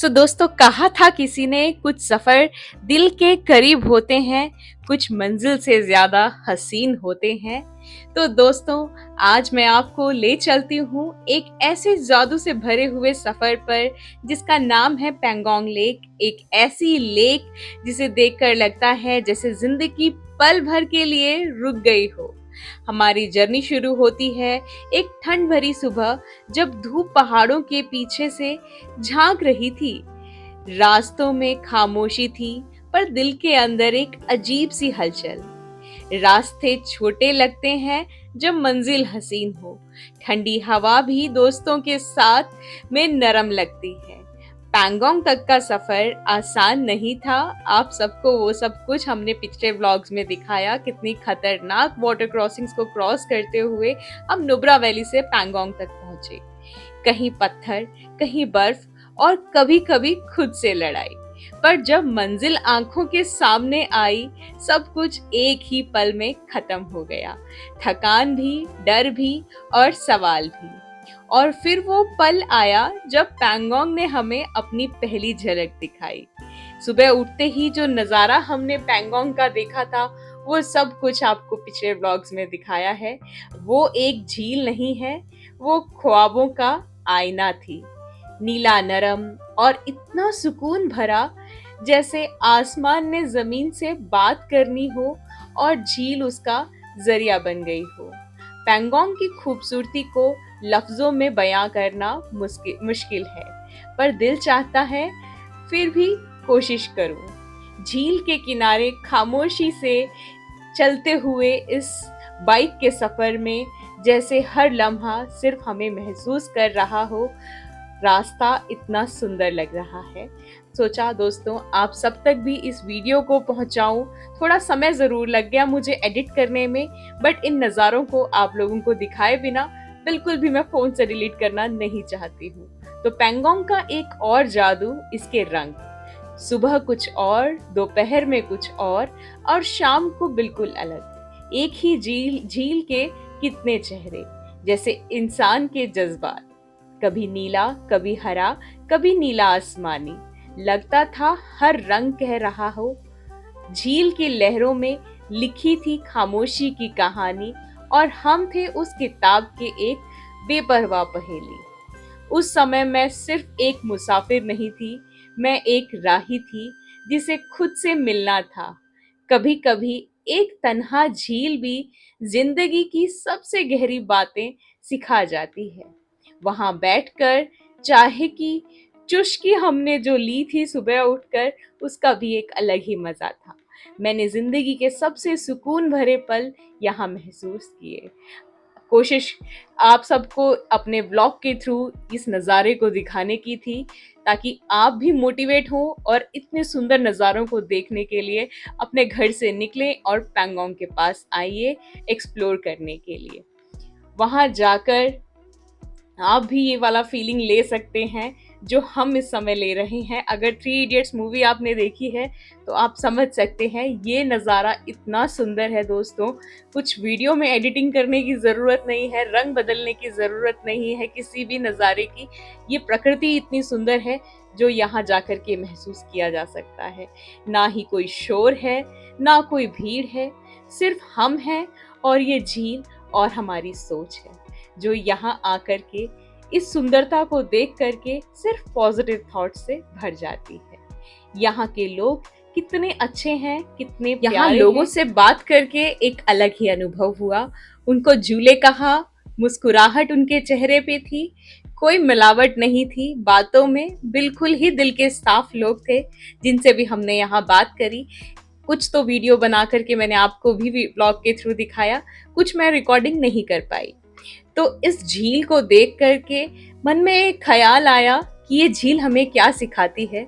दोस्तों, कहा था किसी ने, कुछ सफर दिल के करीब होते हैं, कुछ मंजिल से ज्यादा हसीन होते हैं। तो दोस्तों, आज मैं आपको ले चलती हूँ एक ऐसे जादू से भरे हुए सफर पर जिसका नाम है पैंगोंग लेक। एक ऐसी लेक जिसे देखकर लगता है जैसे जिंदगी पल भर के लिए रुक गई हो। हमारी जर्नी शुरू होती है एक ठंड भरी सुबह, जब धूप पहाड़ों के पीछे से झांक रही थी। रास्तों में खामोशी थी, पर दिल के अंदर एक अजीब सी हलचल। रास्ते छोटे लगते हैं जब मंजिल हसीन हो। ठंडी हवा भी दोस्तों के साथ में नरम लगती है। पैंगोंग तक का सफर आसान नहीं था। आप सबको वो सब कुछ हमने पिछले व्लॉग्स में दिखाया, कितनी खतरनाक वाटर क्रॉसिंग्स को क्रॉस करते हुए हम नुब्रा वैली से पैंगोंग तक पहुंचे। कहीं पत्थर, कहीं बर्फ और कभी-कभी खुद से लड़ाई। पर जब मंजिल आंखों के सामने आई, सब कुछ एक ही पल में खत्म हो गया। थकान भी, डर भी और सवाल भी। और फिर वो पल आया जब पैंगोंग ने हमें अपनी पहली झलक दिखाई। सुबह उठते ही जो नजारा हमने पैंगोंग का देखा था, वो सब कुछ आपको पिछले व्लॉग्स में दिखाया है। वो एक झील नहीं है, वो ख्वाबों का आईना थी। नीला, नरम और इतना सुकून भरा, जैसे आसमान ने जमीन से बात करनी हो और झील उसका जरिया बन गई हो। पैंगोंग की खूबसूरती को लफ्जों में बयां करना मुश्किल है, पर दिल चाहता है फिर भी कोशिश करूं। झील के किनारे खामोशी से चलते हुए इस बाइक के सफर में, जैसे हर लम्हा सिर्फ हमें महसूस कर रहा हो, रास्ता इतना सुंदर लग रहा है। सोचा दोस्तों, आप सब तक भी इस वीडियो को पहुंचाऊं। थोड़ा समय जरूर लग गया मुझे एडिट करने में, बट इन नज़ारों को आप लोगों को दिखाए बिना बिल्कुल भी मैं फोन से डिलीट करना नहीं चाहती हूँ। तो पैंगोंग का एक और जादू इसके रंग। सुबह कुछ और, दोपहर में कुछ और शाम को बिल्कुल अलग। एक ही झील के कितने चेहरे, जैसे इंसान के जज्बात। कभी नीला, कभी हरा, कभी नीला आसमानी। लगता था हर रंग कह रहा हो। झील की लहरों में लिखी थी खामोशी की कहानी, और हम थे उस किताब के एक बेपरवाह पहेली। उस समय मैं सिर्फ एक मुसाफिर नहीं थी, मैं एक राही थी जिसे खुद से मिलना था। कभी कभी एक तन्हा झील भी जिंदगी की सबसे गहरी बातें सिखा जाती है। वहां बैठकर चाय की चुस्की हमने जो ली थी सुबह उठकर, उसका भी एक अलग ही मजा था। मैंने जिंदगी के सबसे सुकून भरे पल यहाँ महसूस किए। कोशिश आप सबको अपने ब्लॉग के थ्रू इस नज़ारे को दिखाने की थी, ताकि आप भी मोटिवेट हो और इतने सुंदर नज़ारों को देखने के लिए अपने घर से निकलें और पैंगोंग के पास आइए एक्सप्लोर करने के लिए। वहां जाकर आप भी ये वाला फीलिंग ले सकते हैं जो हम इस समय ले रहे हैं। अगर 3 इडियट्स मूवी आपने देखी है तो आप समझ सकते हैं ये नज़ारा इतना सुंदर है दोस्तों। कुछ वीडियो में एडिटिंग करने की ज़रूरत नहीं है, रंग बदलने की ज़रूरत नहीं है किसी भी नज़ारे की। ये प्रकृति इतनी सुंदर है जो यहाँ जाकर के महसूस किया जा सकता है। ना ही कोई शोर है, ना कोई भीड़ है, सिर्फ हम हैं और ये झील और हमारी सोच है, जो यहाँ आकर के इस सुंदरता को देख करके सिर्फ पॉजिटिव थॉट से भर जाती है। यहाँ के लोग कितने अच्छे हैं, कितने प्यारे हैं। यहाँ लोगों से बात करके एक अलग ही अनुभव हुआ। उनको झूले कहा, मुस्कुराहट उनके चेहरे पे थी, कोई मिलावट नहीं थी बातों में। बिल्कुल ही दिल के साफ लोग थे जिनसे भी हमने यहाँ बात करी। कुछ तो वीडियो बना करके मैंने आपको भी ब्लॉग के थ्रू दिखाया, कुछ मैं रिकॉर्डिंग नहीं कर पाई। तो इस झील को देख करके मन में एक ख्याल आया कि ये झील हमें क्या सिखाती है।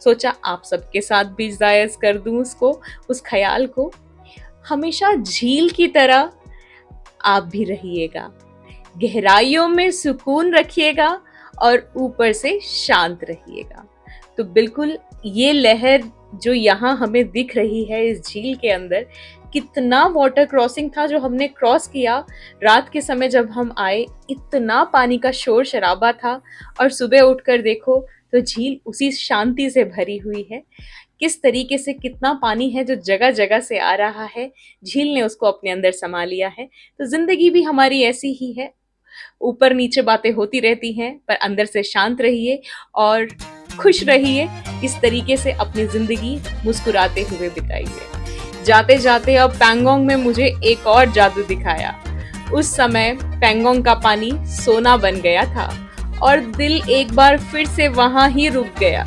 सोचा आप सबके साथ भी जायज़ कर दूं उसको, उस ख्याल को। हमेशा झील की तरह आप भी रहिएगा, गहराइयों में सुकून रखिएगा और ऊपर से शांत रहिएगा। तो बिल्कुल ये लहर जो यहाँ हमें दिख रही है इस झील के अंदर, कितना वाटर क्रॉसिंग था जो हमने क्रॉस किया। रात के समय जब हम आए, इतना पानी का शोर शराबा था, और सुबह उठकर देखो तो झील उसी शांति से भरी हुई है। किस तरीके से कितना पानी है जो जगह-जगह से आ रहा है, झील ने उसको अपने अंदर समा लिया है। तो ज़िंदगी भी हमारी ऐसी ही है, ऊपर-नीचे बातें होती रहती हैं, पर अंदर से शांत रहिए और खुश रहिए। इस तरीके से अपनी ज़िंदगी मुस्कुराते हुए बिताइए। जाते-जाते अब पैंगोंग में मुझे एक और जादू दिखाया। उस समय पैंगोंग का पानी सोना बन गया था और दिल एक बार फिर से वहाँ ही रुक गया।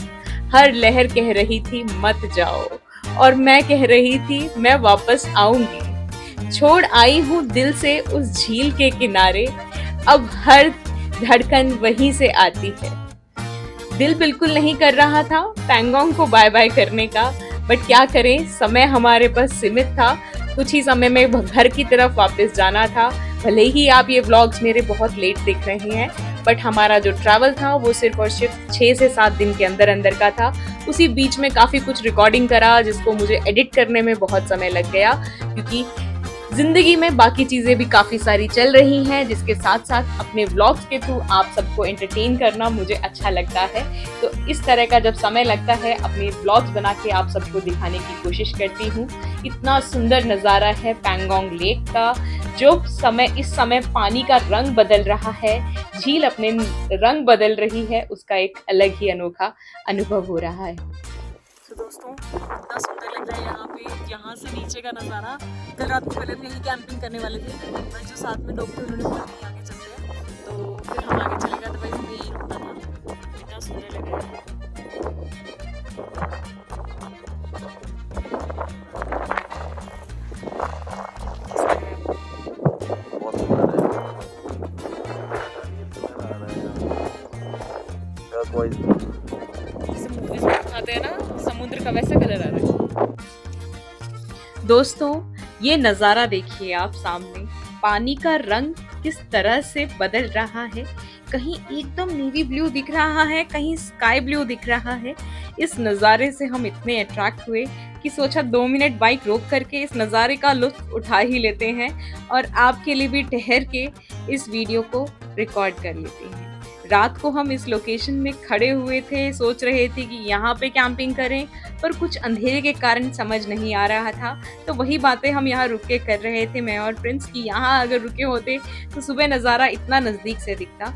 हर लहर कह रही थी मत जाओ और मैं कह रही थी मैं वापस आऊंगी। छोड़ आई हूँ दिल से उस झील के किनारे, अब हर धड़कन वहीं से आती है। दिल बिल्कुल नहीं कर रहा था पैंगोंग को बाय बाय करने का, बट क्या करें, समय हमारे पास सीमित था। कुछ ही समय में घर की तरफ वापस जाना था। भले ही आप ये व्लॉग्स मेरे बहुत लेट देख रहे हैं, बट हमारा जो ट्रैवल था वो सिर्फ और सिर्फ 6 से 7 दिन के अंदर अंदर का था। उसी बीच में काफ़ी कुछ रिकॉर्डिंग करा जिसको मुझे एडिट करने में बहुत समय लग गया, क्योंकि जिंदगी में बाकी चीजें भी काफी सारी चल रही हैं, जिसके साथ साथ अपने व्लॉग्स के थ्रू आप सबको एंटरटेन करना मुझे अच्छा लगता है। तो इस तरह का जब समय लगता है अपने व्लॉग्स बना के आप सबको दिखाने की कोशिश करती हूँ। इतना सुंदर नज़ारा है पैंगोंग लेक का। इस समय पानी का रंग बदल रहा है, झील अपने रंग बदल रही है, उसका एक अलग ही अनोखा अनुभव हो रहा है। तो दोस्तों इतना सुंदर लग रहा है यहाँ पे, यहाँ से नीचे का नज़ारा। कल रात को पहले हम यहीं कैंपिंग करने वाले थे, पर जो साथ में लोग थे उन्होंने बोला नहीं आगे चलते हैं, तो फिर हम आगे चले गए। तो भाई हमें यहीं रुकना था। इतना सुंदर लग रहा है। दिखाते हैं ना समुद्र का वैसा कलर आ रहा है। दोस्तों ये नज़ारा देखिए आप सामने, पानी का रंग किस तरह से बदल रहा है। कहीं एकदम नेवी ब्लू दिख रहा है, कहीं स्काई ब्लू दिख रहा है। इस नज़ारे से हम इतने अट्रैक्ट हुए कि सोचा 2 मिनट बाइक रोक करके इस नज़ारे का लुत्फ उठा ही लेते हैं और आपके लिए भी ठहर के इस वीडियो को रिकॉर्ड कर लेते हैं। रात को हम इस लोकेशन में खड़े हुए थे, सोच रहे थे कि यहाँ पे कैंपिंग करें, पर कुछ अंधेरे के कारण समझ नहीं आ रहा था। तो वही बातें हम यहाँ रुक के कर रहे थे, मैं और प्रिंस, कि यहाँ अगर रुके होते तो सुबह नज़ारा इतना नज़दीक से दिखता।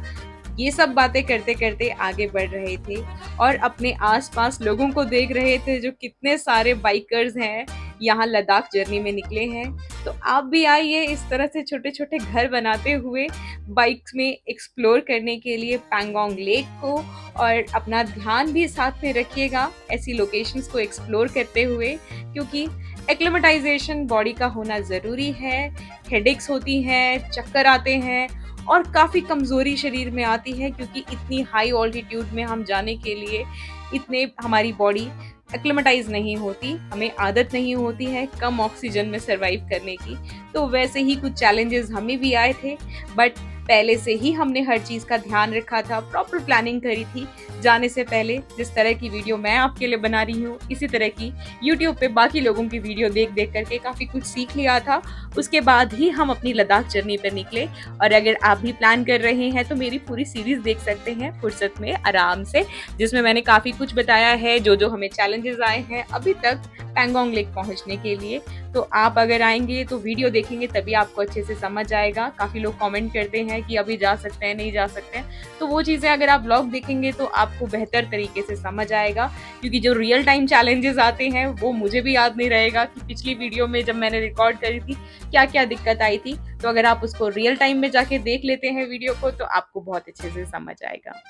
ये सब बातें करते करते आगे बढ़ रहे थे और अपने आसपास लोगों को देख रहे थे जो कितने सारे बाइकर्स हैं, यहाँ लद्दाख जर्नी में निकले हैं। तो आप भी आइए इस तरह से छोटे छोटे घर बनाते हुए बाइक्स में एक्सप्लोर करने के लिए पैंगोंग लेक को, और अपना ध्यान भी साथ में रखिएगा ऐसी लोकेशंस को एक्सप्लोर करते हुए, क्योंकि एक्लिमेटाइजेशन बॉडी का होना ज़रूरी है। हेडेक्स होती हैं, चक्कर आते हैं और काफ़ी कमज़ोरी शरीर में आती है, क्योंकि इतनी हाई ऑल्टीट्यूड में हम जाने के लिए इतने हमारी बॉडी एक्लिमेटाइज नहीं होती, हमें आदत नहीं होती है कम ऑक्सीजन में सर्वाइव करने की। तो वैसे ही कुछ चैलेंजेस हमें भी आए थे, बट पहले से ही हमने हर चीज़ का ध्यान रखा था, प्रॉपर प्लानिंग करी थी जाने से पहले। जिस तरह की वीडियो मैं आपके लिए बना रही हूँ, इसी तरह की यूट्यूब पे बाकी लोगों की वीडियो देख देख करके काफ़ी कुछ सीख लिया था। उसके बाद ही हम अपनी लद्दाख जर्नी पर निकले। और अगर आप भी प्लान कर रहे हैं तो मेरी पूरी सीरीज़ देख सकते हैं फुर्सत में आराम से, जिसमें मैंने काफ़ी कुछ बताया है, जो जो हमें चैलेंजेस आए हैं अभी तक पैंगोंग लेक पहुंचने के लिए। तो आप अगर आएंगे तो वीडियो देखेंगे तभी आपको अच्छे से समझ आएगा। काफ़ी लोग कमेंट करते हैं कि अभी जा सकते हैं, नहीं जा सकते हैं, तो वो चीज़ें अगर आप व्लॉग देखेंगे तो आपको बेहतर तरीके से समझ आएगा, क्योंकि जो रियल टाइम चैलेंजेस आते हैं वो मुझे भी याद नहीं रहेगा कि पिछली वीडियो में जब मैंने रिकॉर्ड करी थी क्या क्या दिक्कत आई थी। तो अगर आप उसको रियल टाइम में जाके देख लेते हैं वीडियो को तो आपको बहुत अच्छे से समझ आएगा।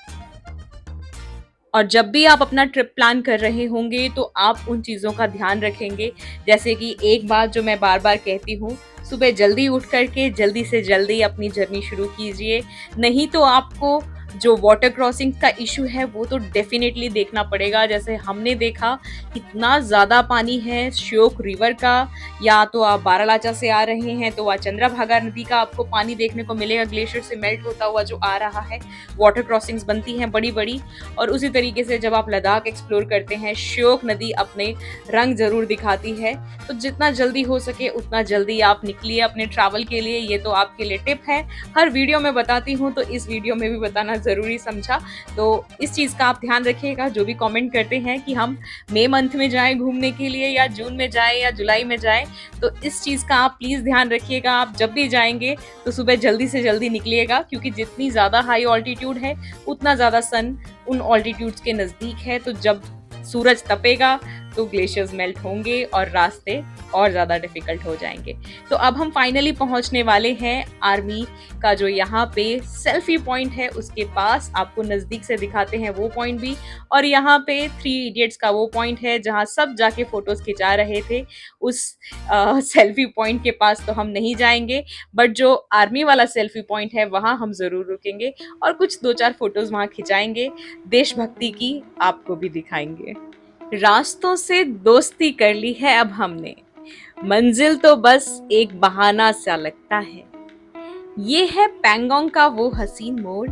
और जब भी आप अपना ट्रिप प्लान कर रहे होंगे तो आप उन चीज़ों का ध्यान रखेंगे, जैसे कि एक बात जो मैं बार बार कहती हूँ, सुबह जल्दी उठ करके जल्दी से जल्दी अपनी जर्नी शुरू कीजिए, नहीं तो आपको जो वाटर क्रॉसिंग का इशू है वो तो डेफिनेटली देखना पड़ेगा। जैसे हमने देखा इतना ज़्यादा पानी है श्योक रिवर का, या तो आप बारालाचा से आ रहे हैं तो वहाँ चंद्रभागा नदी का आपको पानी देखने को मिलेगा, ग्लेशियर से मेल्ट होता हुआ जो आ रहा है। वाटर क्रॉसिंग्स बनती हैं बड़ी बड़ी। और उसी तरीके से जब आप लद्दाख एक्सप्लोर करते हैं, श्योक नदी अपने रंग ज़रूर दिखाती है। तो जितना जल्दी हो सके उतना जल्दी आप निकलिए अपने ट्रैवल के लिए, ये तो आपके लिए टिप है। हर वीडियो में बताती हूँ तो इस वीडियो में भी बताना ज़रूरी समझा। तो इस चीज़ का आप ध्यान रखिएगा, जो भी कमेंट करते हैं कि हम मई मंथ में जाएँ घूमने के लिए या जून में जाएँ या जुलाई में जाएँ, तो इस चीज़ का आप प्लीज़ ध्यान रखिएगा। आप जब भी जाएँगे तो सुबह जल्दी से जल्दी निकलिएगा, क्योंकि जितनी ज़्यादा हाई ऑल्टीट्यूड है उतना ज़्यादा सन उन ऑल्टीट्यूड्स के नज़दीक है। तो जब सूरज तपेगा तो ग्लेशियर्स मेल्ट होंगे और रास्ते और ज़्यादा डिफ़िकल्ट हो जाएंगे। तो अब हम फाइनली पहुंचने वाले हैं आर्मी का जो यहाँ पे सेल्फी पॉइंट है उसके पास। आपको नज़दीक से दिखाते हैं वो पॉइंट भी, और यहाँ पे 3 इडियट्स का वो पॉइंट है जहाँ सब जाके फ़ोटोज़ खिंचा रहे थे। उस सेल्फी पॉइंट के पास तो हम नहीं जाएंगे, बट जो आर्मी वाला सेल्फी पॉइंट है वहाँ हम ज़रूर रुकेंगे और कुछ 2-4 फ़ोटोज़ वहाँ खिंचाएंगे, देशभक्ति की आपको भी दिखाएंगे। रास्तों से दोस्ती कर ली है अब हमने, मंजिल तो बस एक बहाना सा लगता है। ये है पैंगोंग का वो हसीन मोड़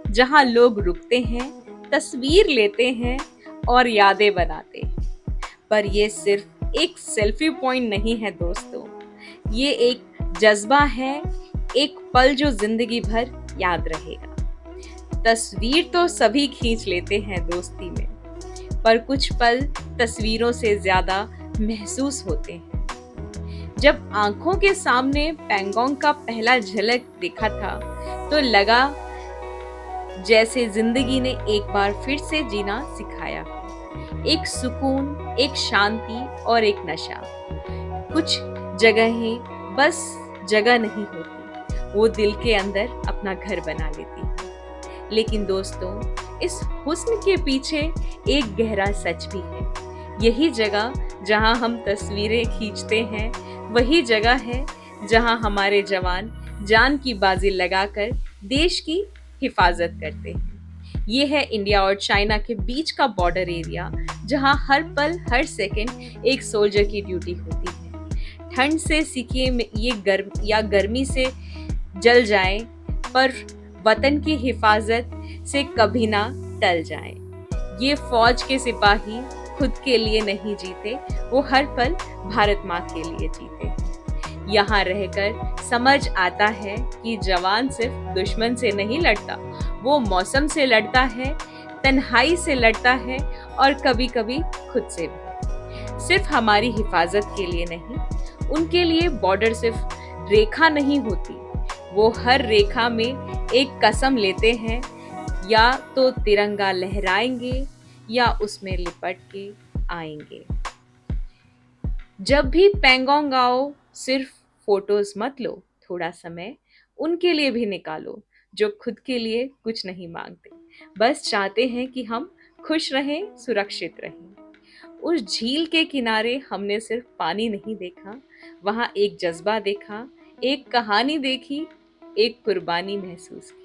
जहां लोग रुकते हैं, तस्वीर लेते हैं और यादें बनाते हैं। पर ये सिर्फ एक सेल्फी पॉइंट नहीं है दोस्तों, ये एक जज्बा है, एक पल जो जिंदगी भर याद रहेगा। तस्वीर तो सभी खींच लेते हैं दोस्ती में, पर कुछ पल तस्वीरों से ज्यादा महसूस होते हैं। जब आंखों के सामने पैंगोंग का पहला झलक देखा था तो लगा जैसे जिंदगी ने एक बार फिर से जीना सिखाया। एक सुकून, एक शांति और एक नशा। कुछ जगहें बस जगह नहीं होती, वो दिल के अंदर अपना घर बना लेती है। लेकिन दोस्तों, इस हुस्न के पीछे एक गहरा सच भी है। यही जगह जहां हम तस्वीरें खींचते हैं, वही जगह है जहां हमारे जवान जान की बाजी लगाकर देश की हिफाजत करते हैं। ये है इंडिया और चाइना के बीच का बॉर्डर एरिया, जहां हर पल हर सेकंड एक सोल्जर की ड्यूटी होती है। ठंड से सीखिए ये गर्मी से जल जाए, पर वतन की हिफाजत से कभी ना टल जाए। ये फौज के सिपाही खुद के लिए नहीं जीते, वो हर पल भारत माँ के लिए जीते। यहाँ रहकर समझ आता है कि जवान सिर्फ दुश्मन से नहीं लड़ता, वो मौसम से लड़ता है, तन्हाई से लड़ता है और कभी कभी खुद से भी। सिर्फ हमारी हिफाजत के लिए नहीं, उनके लिए बॉर्डर सिर्फ रेखा नहीं होती, वो हर रेखा में एक कसम लेते हैं, या तो तिरंगा लहराएंगे या उसमें लिपट के आएंगे। जब भी पैंगोंग आओ, सिर्फ फोटोज मत लो, थोड़ा समय उनके लिए भी निकालो जो खुद के लिए कुछ नहीं मांगते, बस चाहते हैं कि हम खुश रहें, सुरक्षित रहें। उस झील के किनारे हमने सिर्फ पानी नहीं देखा, वहाँ एक जज्बा देखा, एक कहानी देखी, एक कुर्बानी महसूस की।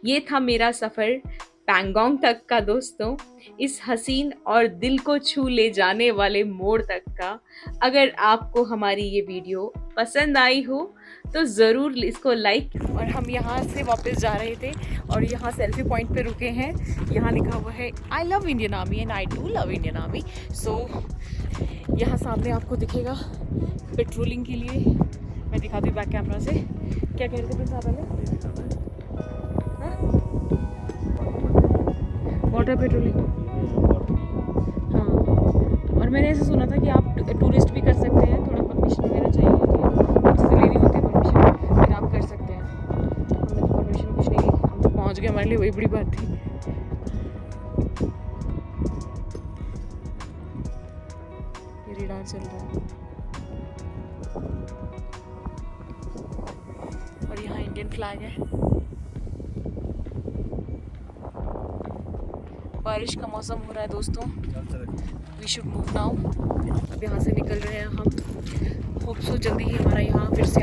ये था मेरा सफ़र पैंगोंग तक का दोस्तों, इस हसीन और दिल को छू ले जाने वाले मोड़ तक का। अगर आपको हमारी ये वीडियो पसंद आई हो तो ज़रूर इसको लाइक। और हम यहाँ से वापस जा रहे थे और यहाँ सेल्फी पॉइंट पे रुके हैं। यहाँ लिखा हुआ है I love Indian army and I do love Indian army. So यहाँ सामने आपको दिखेगा पेट्रोलिंग के लिए। मैं दिखाती हूँ बैक कैमरा से। क्या कह रहे थे प्रिंस आप पहले? वाटर पेट्रोलिंग, हाँ। और मैंने ऐसे सुना था कि आप टूरिस्ट भी कर सकते हैं, थोड़ा परमिशन वगैरह चाहिए होती है, आपसे लेनी होती है परमिशन, फिर आप कर सकते हैं। हमने तो परमिशन कुछ नहीं ली, हम तो पहुँच गए, हमारे लिए वही बड़ी बात थी। ये रेडार चल रहा है और यहाँ इंडियन फ्लैग है। बारिश का मौसम हो रहा है दोस्तों। We should move now. अब यहाँ से निकल रहे हैं हम। होप सो जल्दी ही हमारा यहाँ फिर से